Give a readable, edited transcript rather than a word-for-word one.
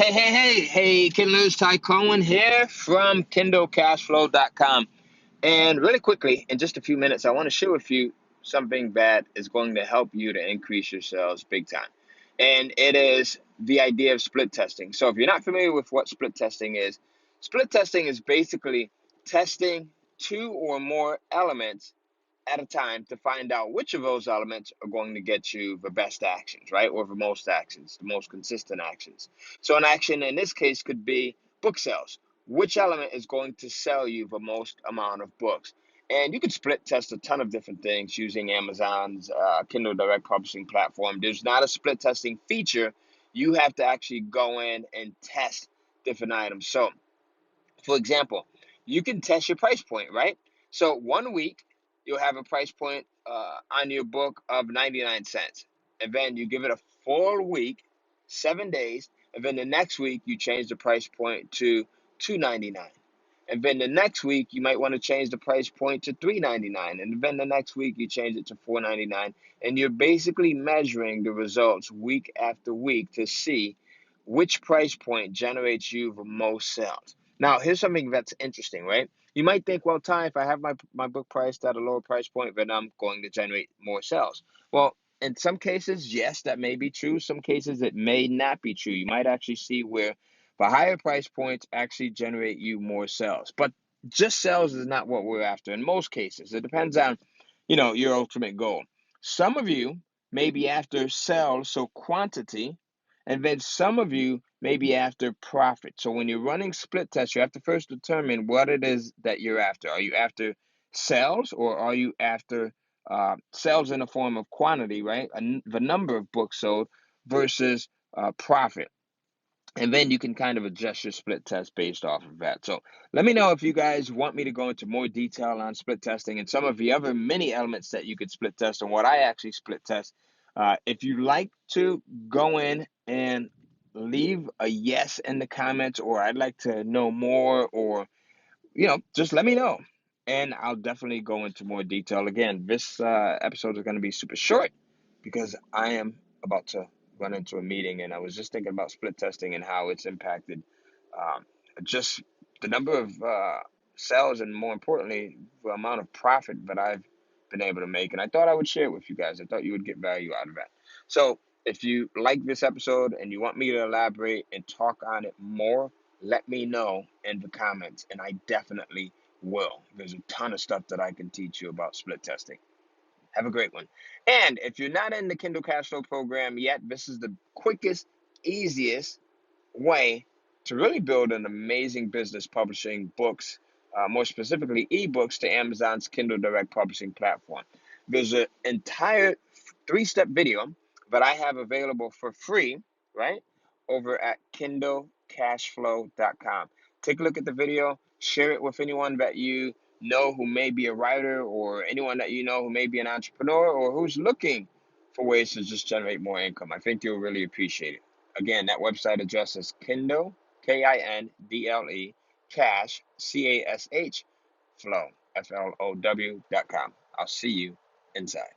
Hey, Kindlers, Ty Cohen here from KindleCashflow.com. And really quickly, in just a few minutes, I want to share with you something that is going to help you to increase your sales big time. And it is the idea of split testing. So if you're not familiar with what split testing is basically testing two or more elements at a time to find out which of those elements are going to get you the best actions, right? Or the most actions, the most consistent actions. So an action in this case could be book sales. Which element is going to sell you the most amount of books? And you could split test a ton of different things using Amazon's Kindle Direct Publishing platform. There's not a split testing feature. You have to actually go in and test different items. So, for example, you can test your price point, right? So 1 week, you'll have a price point on your book of 99 cents. And then you give it a full week, 7 days. And then the next week, you change the price point to $2.99. And then the next week, you might want to change the price point to $3.99. And then the next week, you change it to $4.99. And you're basically measuring the results week after week to see which price point generates you the most sales. Now, here's something that's interesting, right? You might think, well, Ty, if I have my book priced at a lower price point, then I'm going to generate more sales. Well, in some cases, yes, that may be true. Some cases, it may not be true. You might actually see where the higher price points actually generate you more sales. But just sales is not what we're after in most cases. It depends on, your ultimate goal. Some of you may be after sales, so quantity, and then some of you may be after profit. So when you're running split tests, you have to first determine what it is that you're after. Are you after sales, or are you after sales in the form of quantity, right? The number of books sold versus profit. And then you can kind of adjust your split test based off of that. So let me know if you guys want me to go into more detail on split testing and some of the other many elements that you could split test and what I actually split test. If you'd like to go in and leave a yes in the comments, or I'd like to know more, or, just let me know. And I'll definitely go into more detail. Again, this episode is going to be super short because I am about to run into a meeting, and I was just thinking about split testing and how it's impacted um, just the number of sales, and more importantly, the amount of profit that I've been able to make. And I thought I would share it with you guys. I thought you would get value out of that. So if you like this episode and you want me to elaborate and talk on it more, let me know in the comments, and I definitely will. There's a ton of stuff that I can teach you about split testing. Have a great one. And if you're not in the Kindle Cashflow program yet, this is the quickest, easiest way to really build an amazing business publishing books, more specifically ebooks, to Amazon's Kindle Direct Publishing platform. There's an entire 3-step video that I have available for free, right, over at KindleCashflow.com. Take a look at the video, share it with anyone that you know who may be a writer, or anyone that you know who may be an entrepreneur, or who's looking for ways to just generate more income. I think you'll really appreciate it. Again, that website address is Kindle, Kindle, Cash, Cash, Flow, Flow.com. I'll see you inside.